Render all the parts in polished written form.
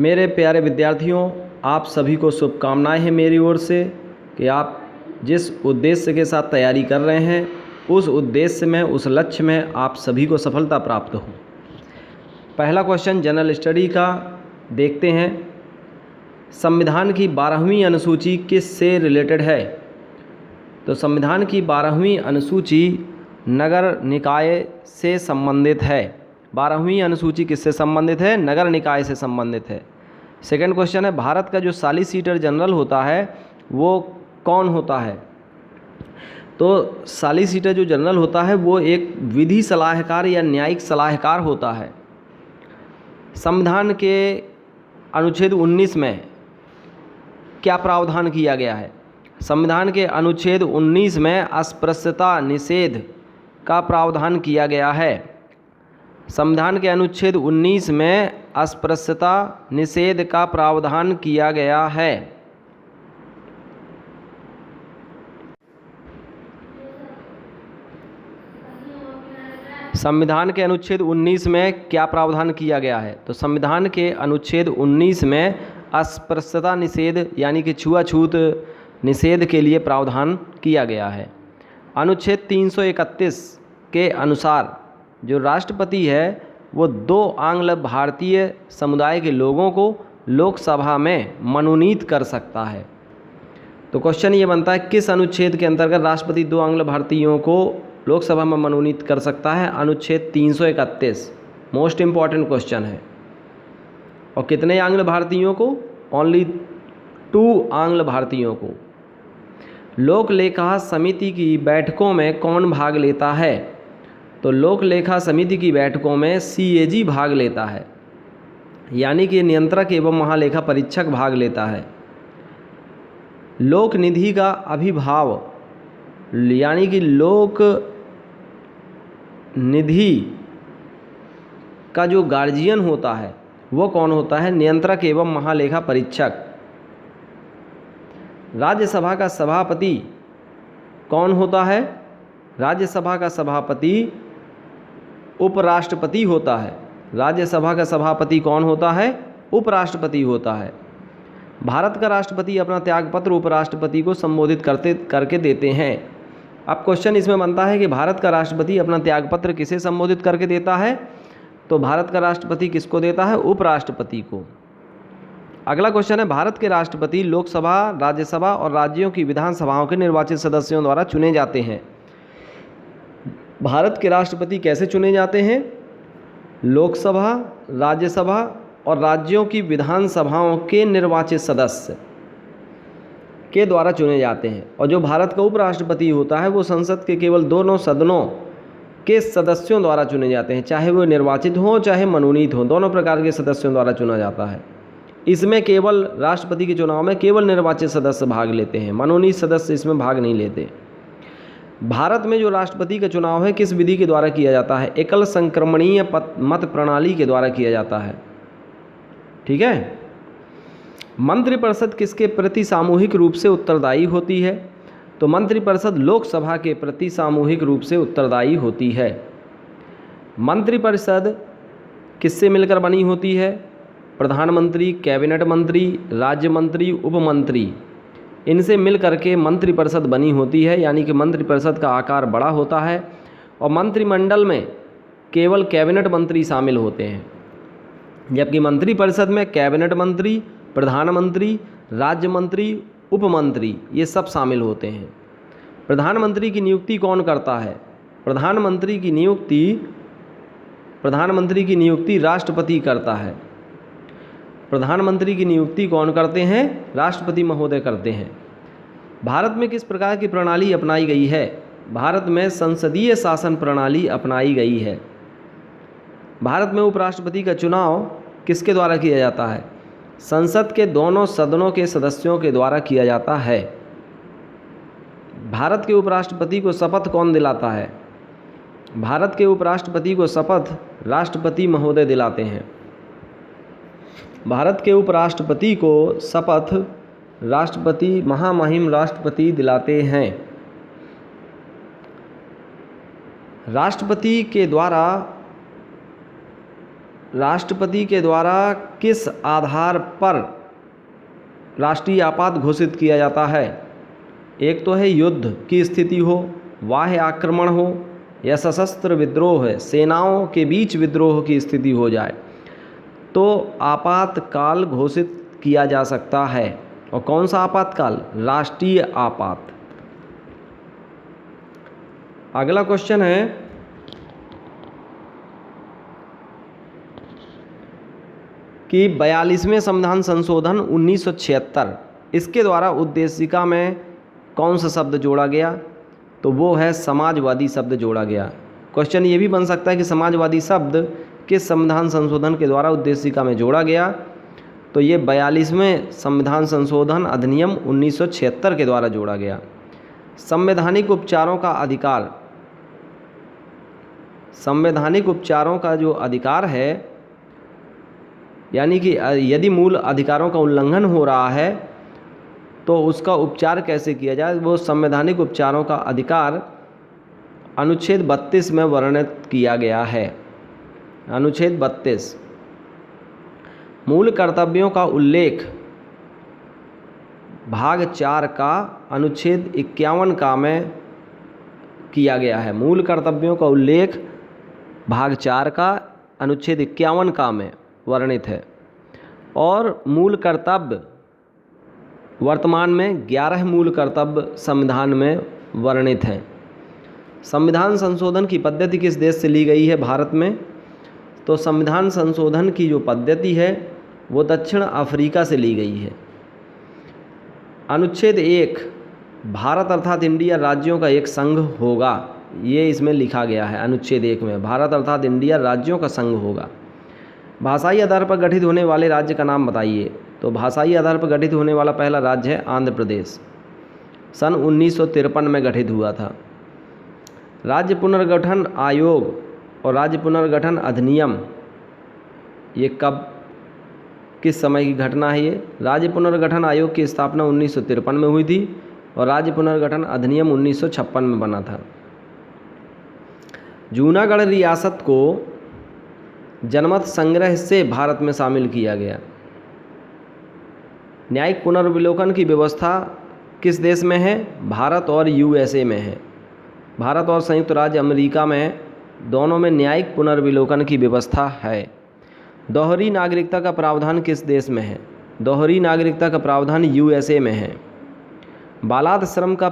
मेरे प्यारे विद्यार्थियों, आप सभी को शुभकामनाएं हैं मेरी ओर से कि आप जिस उद्देश्य के साथ तैयारी कर रहे हैं उस उद्देश्य में, उस लक्ष्य में आप सभी को सफलता प्राप्त हो। पहला क्वेश्चन जनरल स्टडी का देखते हैं। संविधान की 12वीं अनुसूची किससे रिलेटेड है? तो संविधान की 12वीं अनुसूची नगर निकाय से संबंधित है। 12वीं अनुसूची किससे संबंधित है? नगर निकाय से संबंधित है। सेकंड क्वेश्चन है, भारत का जो सॉलिसिटर जनरल होता है वो कौन होता है? तो सॉलिसिटर जो जनरल होता है वो एक विधि सलाहकार या न्यायिक सलाहकार होता है। संविधान के अनुच्छेद 19 में क्या प्रावधान किया गया है? संविधान के अनुच्छेद 19 में अस्पृश्यता निषेध का प्रावधान किया गया है। संविधान के अनुच्छेद 19 में अस्पृश्यता निषेध का प्रावधान किया गया है। संविधान के अनुच्छेद 19 में क्या प्रावधान किया गया है? तो संविधान के अनुच्छेद 19 में अस्पृश्यता निषेध यानी कि छुआछूत निषेध के लिए प्रावधान किया गया है। अनुच्छेद 331 के अनुसार जो राष्ट्रपति है वो 2 आंग्ल भारतीय समुदाय के लोगों को लोकसभा में मनोनीत कर सकता है। तो क्वेश्चन ये बनता है किस अनुच्छेद के अंतर्गत राष्ट्रपति 2 आंग्ल भारतीयों को लोकसभा में मनोनीत कर सकता है? अनुच्छेद 331 मोस्ट इम्पॉर्टेंट क्वेश्चन है। और कितने आंग्ल भारतीयों को? ओनली 2 आंग्ल भारतीयों को। लोक लेखा समिति की बैठकों में कौन भाग लेता है? तो लोक लेखा समिति की बैठकों में CAG भाग लेता है, यानी कि नियंत्रक एवं महालेखा परीक्षक भाग लेता है। लोक निधि का अभिभाव यानी कि लोक निधि का जो गार्जियन होता है वो कौन होता है? नियंत्रक एवं महालेखा परीक्षक। राज्यसभा का सभापति कौन होता है? राज्यसभा का सभापति उपराष्ट्रपति होता है। राज्यसभा का सभापति कौन होता है? उपराष्ट्रपति होता है। भारत का राष्ट्रपति अपना त्यागपत्र उपराष्ट्रपति को संबोधित करके देते हैं। अब क्वेश्चन इसमें बनता है कि भारत का राष्ट्रपति अपना त्यागपत्र किसे संबोधित करके देता है? तो भारत का राष्ट्रपति किसको देता है? उपराष्ट्रपति को। अगला क्वेश्चन है, भारत के राष्ट्रपति लोकसभा, राज्यसभा और राज्यों की विधानसभाओं के निर्वाचित सदस्यों द्वारा चुने जाते हैं। भारत के राष्ट्रपति कैसे चुने जाते हैं? लोकसभा, राज्यसभा और राज्यों की विधानसभाओं के निर्वाचित सदस्य के द्वारा चुने जाते हैं। और जो भारत का उपराष्ट्रपति होता है वो संसद के केवल दोनों सदनों के सदस्यों द्वारा चुने जाते हैं, चाहे वो निर्वाचित हों चाहे मनोनीत हों, दोनों प्रकार के सदस्यों द्वारा चुना जाता है। इसमें केवल राष्ट्रपति के चुनाव में केवल निर्वाचित सदस्य भाग लेते हैं, मनोनीत सदस्य इसमें भाग नहीं लेते। भारत में जो राष्ट्रपति का चुनाव है किस विधि के द्वारा किया जाता है? एकल संक्रमणीय मत प्रणाली के द्वारा किया जाता है। ठीक है। मंत्रिपरिषद किसके प्रति सामूहिक रूप से उत्तरदायी होती है? तो मंत्रिपरिषद लोकसभा के प्रति सामूहिक रूप से उत्तरदायी होती है। मंत्रिपरिषद किससे मिलकर बनी होती है? प्रधानमंत्री, कैबिनेट मंत्री, राज्य मंत्री, उपमंत्री, इनसे मिल करके मंत्रिपरिषद बनी होती है, यानी कि मंत्रिपरिषद का आकार बड़ा होता है। और मंत्रिमंडल में केवल कैबिनेट मंत्री शामिल होते हैं, जबकि मंत्रिपरिषद में कैबिनेट मंत्री, प्रधानमंत्री, राज्य मंत्री, उपमंत्री ये सब शामिल होते हैं। प्रधानमंत्री की नियुक्ति कौन करता है? प्रधानमंत्री की नियुक्ति राष्ट्रपति करता है। प्रधानमंत्री की नियुक्ति कौन करते हैं? राष्ट्रपति महोदय करते हैं। भारत में किस प्रकार की प्रणाली अपनाई गई है? भारत में संसदीय शासन प्रणाली अपनाई गई है। भारत में उपराष्ट्रपति का चुनाव किसके द्वारा किया जाता है? संसद के दोनों सदनों के सदस्यों के द्वारा किया जाता है। भारत के उपराष्ट्रपति को शपथ कौन दिलाता है? भारत के उपराष्ट्रपति को शपथ राष्ट्रपति महोदय दिलाते हैं। भारत के उपराष्ट्रपति को शपथ राष्ट्रपति, महामहिम राष्ट्रपति दिलाते हैं। राष्ट्रपति के द्वारा राष्ट्रपति के द्वारा किस आधार पर राष्ट्रीय आपात घोषित किया जाता है? एक तो है युद्ध की स्थिति हो, बाह्य आक्रमण हो, या सशस्त्र विद्रोह है, सेनाओं के बीच विद्रोह की स्थिति हो जाए तो आपातकाल घोषित किया जा सकता है। और कौन सा आपातकाल? राष्ट्रीय आपात। अगला क्वेश्चन है कि 42वें संविधान संशोधन 1976, इसके द्वारा उद्देशिका में कौन सा शब्द जोड़ा गया? तो वो है समाजवादी शब्द जोड़ा गया। क्वेश्चन ये भी बन सकता है कि समाजवादी शब्द किस संविधान संशोधन के द्वारा उद्देशिका में जोड़ा गया? तो ये 42वें संविधान संशोधन अधिनियम 1976 के द्वारा जोड़ा गया। संवैधानिक उपचारों का अधिकार, संवैधानिक उपचारों का जो अधिकार है, यानी कि यदि मूल अधिकारों का उल्लंघन हो रहा है तो उसका उपचार कैसे किया जाए, वो संवैधानिक उपचारों का अधिकार अनुच्छेद 32 में वर्णित किया गया है। अनुच्छेद 32 मूल कर्तव्यों का उल्लेख भाग 4 का अनुच्छेद 51 का में किया गया है। मूल कर्तव्यों का उल्लेख भाग 4 का अनुच्छेद 51 का में वर्णित है। और मूल कर्तव्य वर्तमान में 11 मूल कर्तव्य संविधान में वर्णित हैं। संविधान संशोधन की पद्धति किस देश से ली गई है भारत में? तो संविधान संशोधन की जो पद्धति है वो दक्षिण अफ्रीका से ली गई है। अनुच्छेद 1 भारत अर्थात इंडिया राज्यों का एक संघ होगा, ये इसमें लिखा गया है। अनुच्छेद 1 में भारत अर्थात इंडिया राज्यों का संघ होगा। भाषाई आधार पर गठित होने वाले राज्य का नाम बताइए। तो भाषाई आधार पर गठित होने वाला पहला राज्य है आंध्र प्रदेश, सन 1953 में गठित हुआ था। राज्य पुनर्गठन आयोग और राज्य पुनर्गठन अधिनियम, ये कब किस समय की घटना है? ये राज्य पुनर्गठन आयोग की स्थापना 1953 में हुई थी और राज्य पुनर्गठन अधिनियम 1956 में बना था। जूनागढ़ रियासत को जनमत संग्रह से भारत में शामिल किया गया। न्यायिक पुनर्विलोकन की व्यवस्था किस देश में है? भारत और यूएसए में है। भारत और संयुक्त राज्य अमेरिका में दोनों में न्यायिक पुनर्विलोकन की व्यवस्था है। दोहरी नागरिकता का प्रावधान किस देश में है? दोहरी नागरिकता का प्रावधान यूएसए में है। बालात श्रम का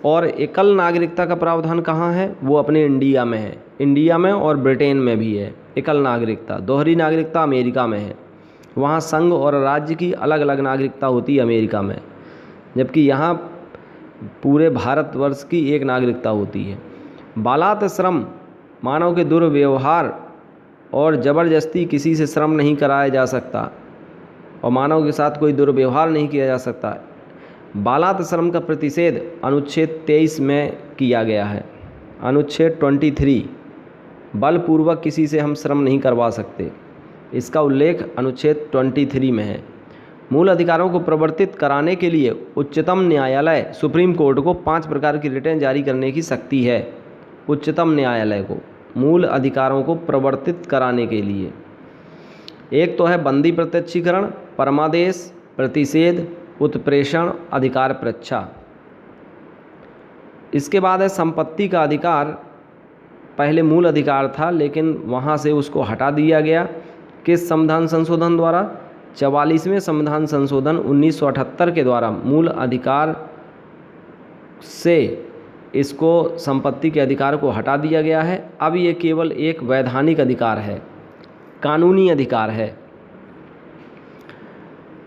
और एकल नागरिकता का प्रावधान कहाँ है? वो अपने इंडिया में है। इंडिया में और ब्रिटेन में भी है एकल नागरिकता। दोहरी नागरिकता अमेरिका में है, वहाँ संघ और राज्य की अलग अलग नागरिकता होती है अमेरिका में, जबकि यहाँ पूरे भारतवर्ष की एक नागरिकता होती है। बालात श्रम मानव के दुर्व्यवहार और ज़बरदस्ती किसी से श्रम नहीं कराया जा सकता और मानव के साथ कोई दुर्व्यवहार नहीं किया जा सकता। बालात श्रम का प्रतिषेध अनुच्छेद 23 में किया गया है। अनुच्छेद 23 बलपूर्वक किसी से हम श्रम नहीं करवा सकते, इसका उल्लेख अनुच्छेद 23 में है। मूल अधिकारों को प्रवर्तित कराने के लिए उच्चतम न्यायालय सुप्रीम कोर्ट को 5 प्रकार की रिटें जारी करने की शक्ति है। उच्चतम न्यायालय को मूल अधिकारों को प्रवर्तित कराने के लिए एक तो है बंदी प्रत्यक्षीकरण, परमादेश, प्रतिषेध, उत्प्रेषण, अधिकार परीक्षा। इसके बाद है संपत्ति का अधिकार। पहले मूल अधिकार था लेकिन वहाँ से उसको हटा दिया गया। किस संविधान संशोधन द्वारा? 44वें संविधान संशोधन 1978 के द्वारा मूल अधिकार से इसको संपत्ति के अधिकार को हटा दिया गया है। अब ये केवल एक वैधानिक अधिकार है, कानूनी अधिकार है।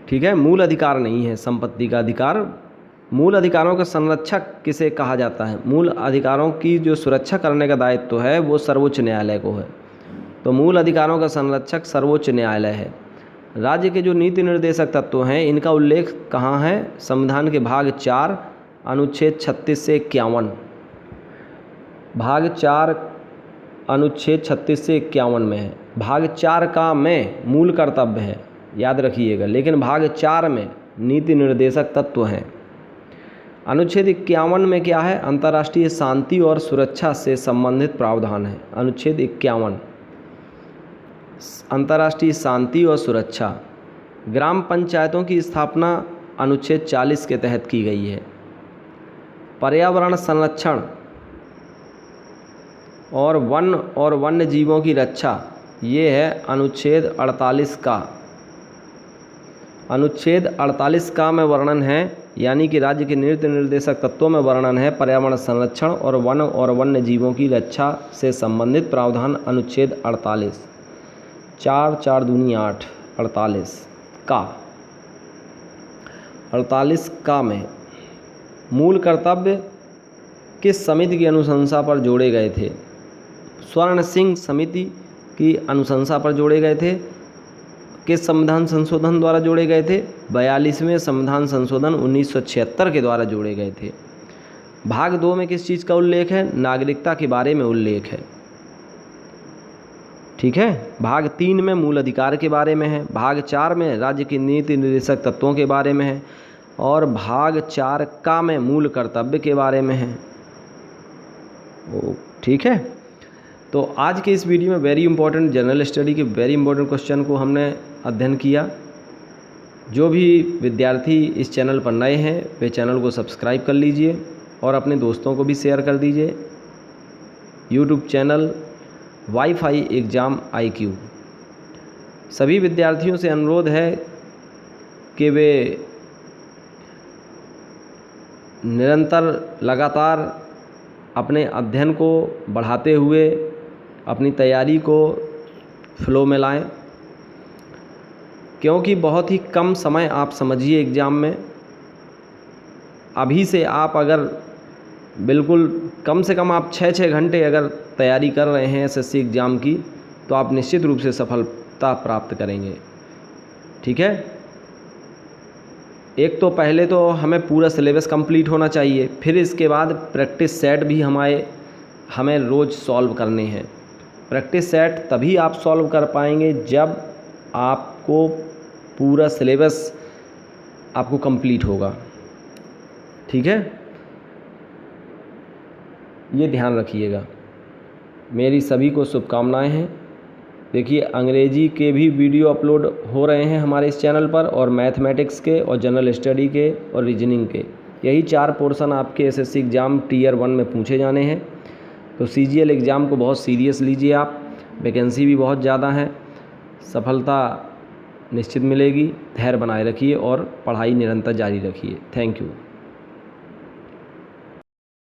ठीक है, मूल अधिकार नहीं है संपत्ति का अधिकार। मूल अधिकारों का संरक्षक किसे कहा जाता है? मूल अधिकारों की जो सुरक्षा करने का दायित्व है वो सर्वोच्च न्यायालय को है। तो मूल अधिकारों का संरक्षक सर्वोच्च न्यायालय है। राज्य के जो नीति निर्देशक तत्व हैं इनका उल्लेख कहाँ है? संविधान के भाग 4 अनुच्छेद 36 से 51। भाग 4 अनुच्छेद 36 से 51 में है। भाग 4 का में मूल कर्तव्य है, याद रखिएगा, लेकिन भाग 4 में नीति निर्देशक तत्व हैं। अनुच्छेद 51 में क्या है? अंतर्राष्ट्रीय शांति और सुरक्षा से संबंधित प्रावधान है। अनुच्छेद 51 अंतर्राष्ट्रीय शांति और सुरक्षा। ग्राम पंचायतों की स्थापना अनुच्छेद 40 के तहत की गई है। पर्यावरण संरक्षण और वन और वन्य जीवों की रक्षा, ये है अनुच्छेद 48 का। अनुच्छेद 48 का में वर्णन है, यानी कि राज्य के नीति निर्देशक तत्वों में वर्णन है पर्यावरण संरक्षण और वन और वन्य जीवों की रक्षा से संबंधित प्रावधान। अनुच्छेद 48 4 4 दूनी 8 48 का। 48 का में मूल कर्तव्य किस समिति की अनुशंसा पर जोड़े गए थे? स्वर्ण सिंह समिति की अनुशंसा पर जोड़े गए थे। किस संविधान संशोधन द्वारा जोड़े गए थे? 42वें संविधान संशोधन 1976 के द्वारा जोड़े गए थे। भाग 2 में किस चीज़ का उल्लेख है? नागरिकता के बारे में उल्लेख है। ठीक है। भाग 3 में मूल अधिकार के बारे में है। भाग 4 में राज्य की नीति निर्देशक तत्वों के बारे में है और भाग 4 का में मूल कर्तव्य के बारे में है। ठीक है। तो आज के इस वीडियो में वेरी इंपॉर्टेंट जनरल स्टडी के वेरी इंपॉर्टेंट क्वेश्चन को हमने अध्ययन किया। जो भी विद्यार्थी इस चैनल पर नए हैं वे चैनल को सब्सक्राइब कर लीजिए और अपने दोस्तों को भी शेयर कर दीजिए। YouTube channel wifi exam IQ। सभी विद्यार्थियों से अनुरोध है कि वे निरंतर लगातार अपने अध्ययन को बढ़ाते हुए अपनी तैयारी को फ्लो में लाएं, क्योंकि बहुत ही कम समय आप समझिए एग्ज़ाम में। अभी से आप अगर बिल्कुल कम से कम आप 6 घंटे अगर तैयारी कर रहे हैं SSC एग्ज़ाम की, तो आप निश्चित रूप से सफलता प्राप्त करेंगे। ठीक है। एक तो पहले तो हमें पूरा सिलेबस कंप्लीट होना चाहिए, फिर इसके बाद प्रैक्टिस सेट भी हमें रोज़ सॉल्व करने हैं। प्रैक्टिस सेट तभी आप सॉल्व कर पाएंगे जब आपको पूरा सिलेबस आपको कंप्लीट होगा। ठीक है। ये ध्यान रखिएगा। मेरी सभी को शुभकामनाएं हैं। देखिए, अंग्रेजी के भी वीडियो अपलोड हो रहे हैं हमारे इस चैनल पर, और मैथमेटिक्स के और जनरल स्टडी के और रीजनिंग के। यही 4 पोर्शन आपके SSC एग्ज़ाम Tier 1 में पूछे जाने हैं। तो CGL एग्ज़ाम को बहुत सीरियस लीजिए आप। वैकेंसी भी बहुत ज़्यादा है। सफलता निश्चित मिलेगी। धैर्य बनाए रखिए और पढ़ाई निरंतर जारी रखिए। Thank you.